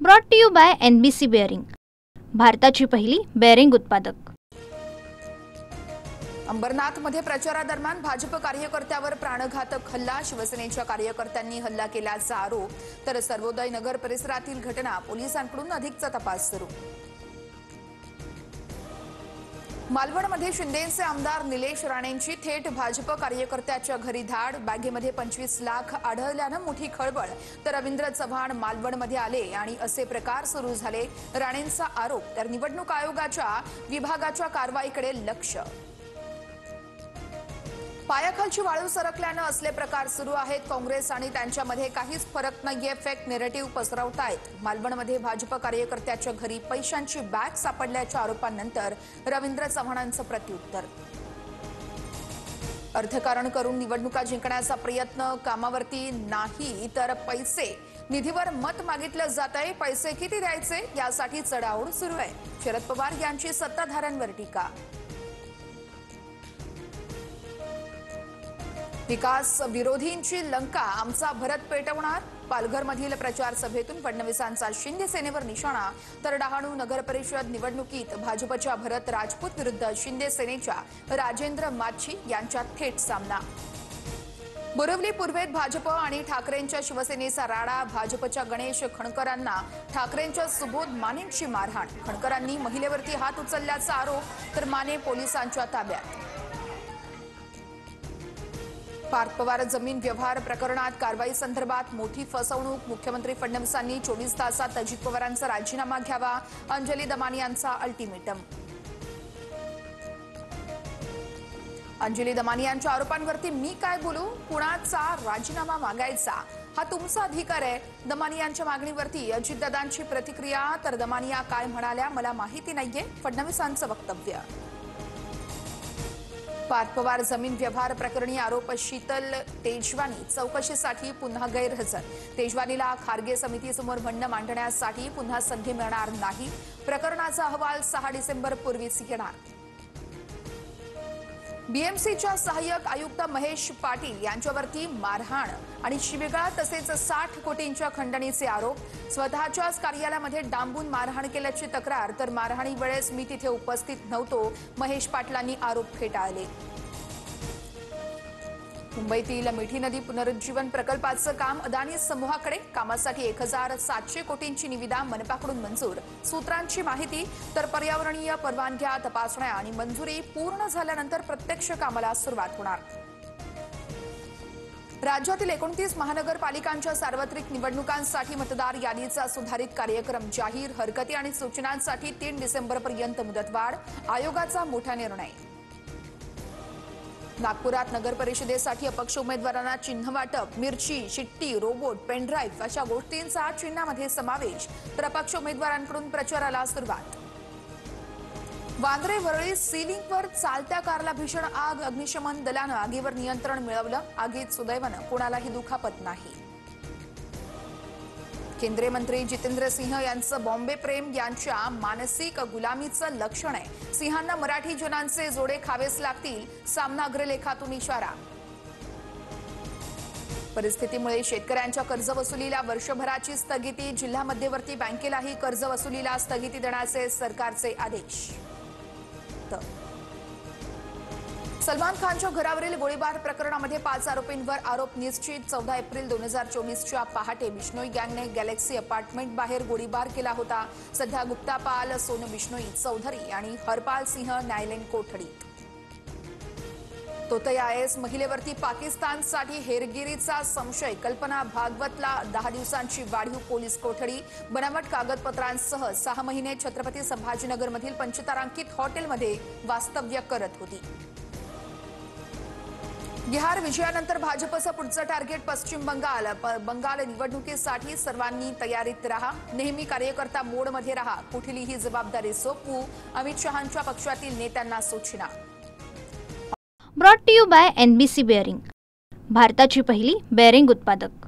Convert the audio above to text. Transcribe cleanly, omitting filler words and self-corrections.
Brought to you by NBC बेअरिंग, भारताची पहिली बेअरिंग उत्पादक। अंबरनाथमध्ये प्रचारादरम्यान भाजप कार्यकर्त्यावर प्राणघातक हल्ला, शिवसेनेच्या कार्यकर्त्यांनी हल्ला केल्याचा आरोप, तर सर्वोदय नगर परिसरातील घटना, पोलिसांकडून अधिकचा तपास सुरू। मालवणमध्ये शिंदेचे आमदार निलेश राणेंची थेट भाजप कार्यकर्त्याच्या घरी धाड, बॅगेमध्ये 25 लाख आढळल्यानं मोठी खळबळ, तर रवींद्र चव्हाण मालवणमध्ये आले आणि असे प्रकार सुरू झाले। राणेंचा आरोप, तर निवडणूक आयोगाच्या विभागाच्या कारवाईकडे लक्ष। पायाखालची वाळू सरकल्यानं असले प्रकार सुरू आहेत। काँग्रेस आणि त्यांच्यामध्ये काहीच फरक नाहीये, फेक नेरेटिव्ह पसरवतायत। मालवणमध्ये भाजप कार्यकर्त्याच्या घरी पैशांची बॅग सापडल्याच्या आरोपांनंतर रवींद्र चव्हाणांचं प्रत्युत्तर। अर्थकारण करून निवडणुका जिंकण्याचा प्रयत्न, कामावरती नाही तर पैसे, निधीवर मत मागितलं जातंय, पैसे किती द्यायचे यासाठी चढाओढ सुरू आहे। शरद पवार यांची सत्ताधाऱ्यांवर टीका। विकास विरोधींची लंका आमचा भरत पेटवणार, पालघरमधील प्रचार सभेतून फडणवीसांचा शिंदे सेनेवर निशाणा, तर डहाणू नगर परिषद निवडणुकीत भाजपच्या भरत राजपूत विरुद्ध शिंदे सेनेच्या राजेंद्र माच्छी यांच्यात थेट सामना। बोरिवली पूर्वेत भाजप आणि ठाकरेंच्या शिवसेनेचा राडा, भाजपच्या गणेश खणकरांना ठाकरेंच्या सुबोध मानेंची मारहाण, खणकरांनी महिलेवरती हात उचलल्याचा आरोप, तर माने पोलिसांच्या ताब्यात। पार्थ पवार जमीन व्यवहार प्रकरणात कारवाई संदर्भात मोठी फसवणूक, मुख्यमंत्री फडणवीसांनी 24 तासात अजित पवारांचा राजीनामा घ्यावा, अंजली दमानी यांचा अल्टिमेटम। अंजली दमानी यांच्या आरोपांवरती मी काय बोलू, कुणाचा राजीनामा मागायचा हा तुमचा अधिकार आहे। दमानी यांच्या मागणीवरती अजितदादांची प्रतिक्रिया, तर दमानी या काय म्हणाल्या मला माहिती नाहीये, फडणवीसांचं वक्तव्य। पार्थ पवार जमीन व्यवहार प्रकरणी आरोप, शीतल तेजवानी चौकशीसाठी पुन्हा गैरहजर, तेजवानीला खारगे समितीसमोर म्हणणं मांडण्यासाठी पुन्हा संधी मिळणार नाही, प्रकरणाचा अहवाल 6 डिसेंबर पूर्वीच येणार। बीएमसीच्या सहाय्यक आयुक्त महेश पाटील यांच्यावरती मारहाण आणि शिवीगाळ तसेच 60 कोटींच्या खंडणीचे आरोप, स्वतःच्याच कार्यालयामध्ये डांबून मारहाण केल्याची तक्रार, तर मारहाणी वेळेस मी तिथे उपस्थित नव्हतो, महेश पाटलांनी आरोप फेटाळले। मुंबईतील मिठी नदी पुनरुज्जीवन प्रकल्पाचं काम अदानी समूहाकडे, कामासाठी 1700 कोटींची निविदा मनपाकडून मंजूर, सूत्रांची माहिती, तर पर्यावरणीय परवानग्या, तपासण्या आणि मंजुरी पूर्ण झाल्यानंतर प्रत्यक्ष कामाला सुरुवात होणार। राज्यातील 29 महानगरपालिकांच्या सार्वत्रिक निवडणुकांसाठी मतदार यादीचा सुधारित कार्यक्रम जाहीर, हरकती आणि सूचनांसाठी 3 डिसेंबरपर्यंत मुदतवाढ, आयोगाचा मोठा निर्णय। नागपुरात नगर परिषदेसाठी अपक्ष उमेदवारांना चिन्ह वाटप, मिरची, शिट्टी, रोबोट, पेनड्राईव्ह अशा गोष्टींचा चिन्हामध्ये समावेश, तर अपक्ष उमेदवारांकडून प्रचाराला सुरुवात। वांद्रे वरळी सीलिंगवर चालत्या कारला भीषण आग, अग्निशमन दलानं आगीवर नियंत्रण मिळवलं, आगीत सुदैवानं कोणालाही दुखापत नाही। केंद्रीय मंत्री जितेंद्र सिंह यांचं बॉम्बे प्रेम यांच्या मानसिक गुलामीचं लक्षण आहे, सिंहांना मराठी जनांचे जोडे खावेच लागतील, सामना अग्रलेखातून इशारा। परिस्थितीमुळे शेतकऱ्यांच्या कर्जवसुलीला वर्षभराची स्थगिती, जिल्हा मध्यवर्ती बँकेलाही कर्जवसुलीला स्थगिती देण्याचे सरकारचे आदेश। सलमान खानच्या घरावरील गोळीबार प्रकरणामध्ये 5 आरोपींवर आरोप निश्चित, 14 एप्रिल 2024च्या पहाटे बिश्नोई गँगने गॅलेक्सी अपार्टमेंट बाहेर गोळीबार केला होता। सध्या गुप्ता पाल, सोनू बिश्नोई चौधरी आणि हरपाल सिंह न्यायालयीन कोठडीत। तोतया आयएस महिलेवरती पाकिस्तानसाठी हेरगिरीचा संशय, कल्पना भागवतला 10 दिवसांची वाढीव पोलीस कोठडी, बनावट कागदपत्रांसह 6 महिने छत्रपती संभाजीनगरमधील पंचतारांकित हॉटेलमध्ये वास्तव्य करत होती। बिहार विजयानंतर भाजपचं पुढचं टार्गेट पश्चिम बंगाल, बंगाल निवडणुकीसाठी सर्वांनी तयारीत राहा, नेहमी कार्यकर्ता मोडमध्ये राहा, कुठलीही जबाबदारी सोपवू, अमित शहांच्या पक्षातील नेत्यांना सूचना। Brought to you by NBC बेअरिंग, भारताची पहिली बेअरिंग उत्पादक।